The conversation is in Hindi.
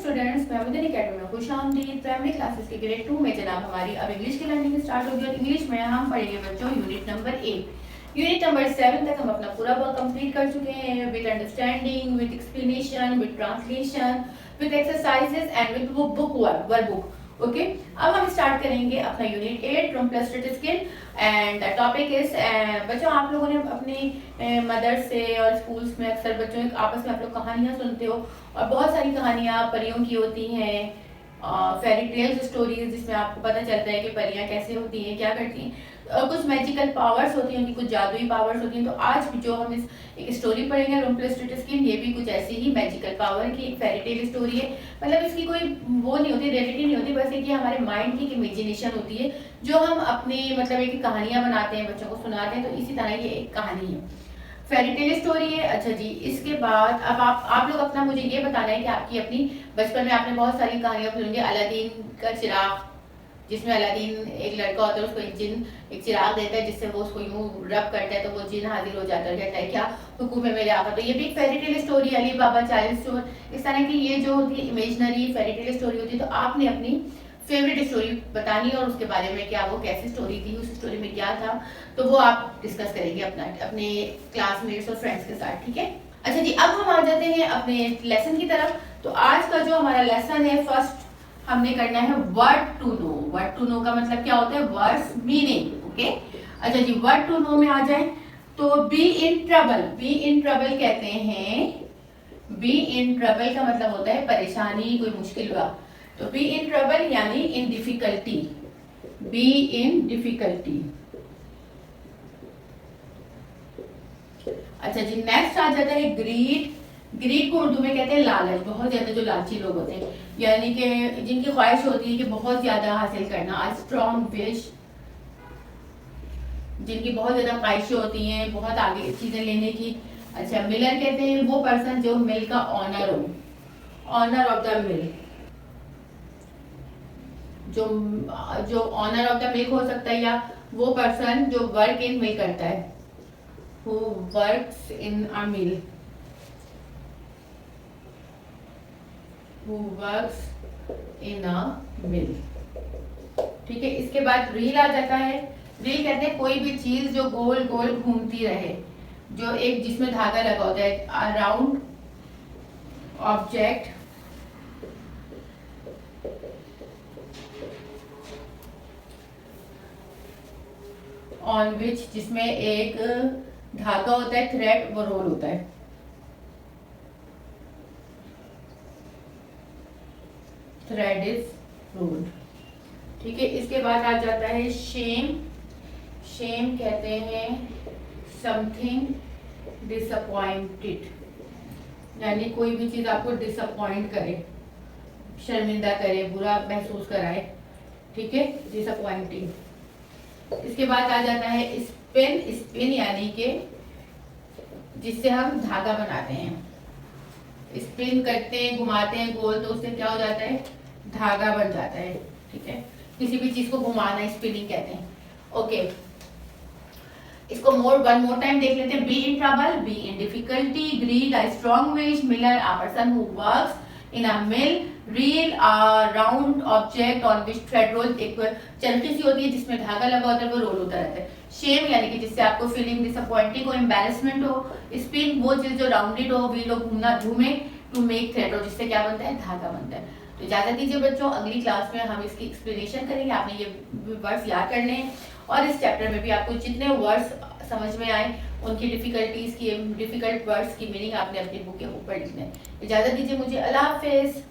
स्टूडेंट्स, मैं मुदन अकेडमी में खुशामदीद। प्राइमरी क्लासेस के ग्रेड 2 में जनाब हमारी अब इंग्लिश की लर्निंग स्टार्ट होगी और इंग्लिश में हम पढ़ेंगे बच्चों यूनिट नंबर 8। यूनिट नंबर 7 तक हम अपना पूरा वर्क कंप्लीट कर चुके हैं with understanding, with explanation, with translation, with exercises and with book workbook. Okay, अब हम स्टार्ट करेंगे अपना unit 8 from plus two skill and the topic is बच्चों, आप लोगों ने अपनी मदर से और स्कूल्स में अक्सर बच्चों आपस में आप लोग कहानियां सुनते हो और बहुत सारी कहानियां परियों की होती हैं, फेरी टेल्स स्टोरीज, जिसमें आपको पता चलता है कि परियां कैसे होती हैं, क्या करती हैं। कुछ मैजिकल पावर्स होती हैं, उनकी कुछ जादुई पावर्स होती हैं। तो आज जो हम इस एक स्टोरी पढ़ेंगे रूम प्लस टू स्किन, ये भी कुछ ऐसी ही मैजिकल पावर की एक फेरी टेल स्टोरी है। मतलब इसकी कोई वो नहीं होती, रियलिटी नहीं होती, बस एक हमारे माइंड की इमेजिनेशन होती है जो हम अपनी मतलब एक कहानियां बनाते हैं, बच्चों को सुनाते हैं। तो इसी तरह ये एक कहानी है, फेरी टेल स्टोरी है। अच्छा जी, इसके बाद अब आप लोग अपना मुझे ये बताना है कि आपकी अपनी बचपन में आपने बहुत सारी कहानियां सुनी, अलादीन का चिराग, जिसमें अलादीन एक लड़का होता है, उसको एक चिराग देता है जिससे वो उसको यूं रब करता है तो वो जिन हाजिर हो जाता है, कहता है क्या हुक्म है मेरे आका। तो ये भी एक फेरी टेल स्टोरी, अली बाबा चालीस चोर, इस तरह की ये जो होती है इमेजिनरी फेरी टेल स्टोरी होती है। तो आपने अपनी फेवरेट स्टोरी बतानी है और उसके बारे में क्या वो कैसी स्टोरी थी, उस स्टोरी में क्या था, तो वो आप डिस्कस करेंगे अपने क्लासमेट्स और फ्रेंड्स के साथ, ठीक है। अच्छा जी, अब हम आ जाते हैं अपने लेसन की तरफ। तो आज का जो हमारा लेसन है, फर्स्ट हमने करना है word to know. Word to know का मतलब क्या होता है, वर्ड्स मीनिंग। ओके, अच्छा जी, वर्ड टू नो में आ जाए तो B in trouble. Be in trouble कहते हैं, बी इन ट्रबल का मतलब होता है परेशानी, कोई मुश्किल हुआ। तो बी इन ट्रबल यानी in difficulty, B in difficulty. अच्छा जी, नेक्स्ट आ जाता है ग्रीड। ग्रीड को उर्दू में कहते हैं लालच। बहुत ज्यादा जो लालची लोग होते हैं, यानी कि जिनकी ख्वाहिश होती है कि बहुत ज्यादा हासिल करना, स्ट्रॉन्ग विश, जिनकी बहुत ज्यादा ख्वाहिशें होती हैं बहुत आगे चीजें लेने की। अच्छा, मिलर कहते हैं वो पर्सन जो मिल का ऑनर हो, ऑनर ऑफ द मिल, जो ऑनर ऑफ द मिल्क हो सकता है, या वो पर्सन जो वर्क इन मिल करता है, who works in a mill, who works in a mill। ठीक है, इसके बाद रील आ जाता है। रील कहते हैं कोई भी चीज जो गोल गोल घूमती रहे, जो एक जिसमें धागा लगा होता है, अराउंड ऑब्जेक्ट ऑन विच, जिसमें एक धागा होता है, थ्रेड, वो रोल होता है। Thread is rolled. ठीक है, इसके बाद आ जाता है शेम। शेम कहते हैं समथिंग डिसअपॉइंटेड, यानी कोई भी चीज आपको डिसअपॉइंट करे, शर्मिंदा करे, बुरा महसूस कराए। ठीक है, डिसअपॉइंटिंग। इसके बाद आ जाता है स्पिन। स्पिन यानी कि जिससे हम धागा बनाते हैं, स्पिन करते हैं, घुमाते हैं गोल, तो उससे क्या हो जाता है, धागा बन जाता है। ठीक है, किसी भी चीज को घुमाना स्पिनिंग कहते हैं। ओके, इसको वन मोर टाइम देख लेते हैं। Be in trouble, be in difficulty, greed a strong wish, miller a person who works in a mill, reel a round object on which thread roll, एक चरखी सी होती है जिसमें धागा लगा होता है, वो रोल होता रहता है। शेम यानी कि जिससे आपको फीलिंग डिसअपॉइंटिंग हो, एम्बैरेसमेंट हो। स्पिन वो चीज जो राउंडेड हो, व्हील हो, घूमे, टू मेक थ्रेड हो, जिससे क्या बनता है, धागा बनता है। तो इजाजत दीजिए बच्चों, अगली क्लास में हम इसकी एक्सप्लेनेशन करेंगे। आपने ये वर्ड्स याद करने हैं और इस चैप्टर में भी आपको जितने वर्ड्स समझ में आए उनकी डिफिकल्टीज की, डिफिकल्ट वर्ड्स की मीनिंग आपने अपनी बुक के ऊपर लिखना है। इजाजत दीजिए मुझे, अल्लाह हाफिज।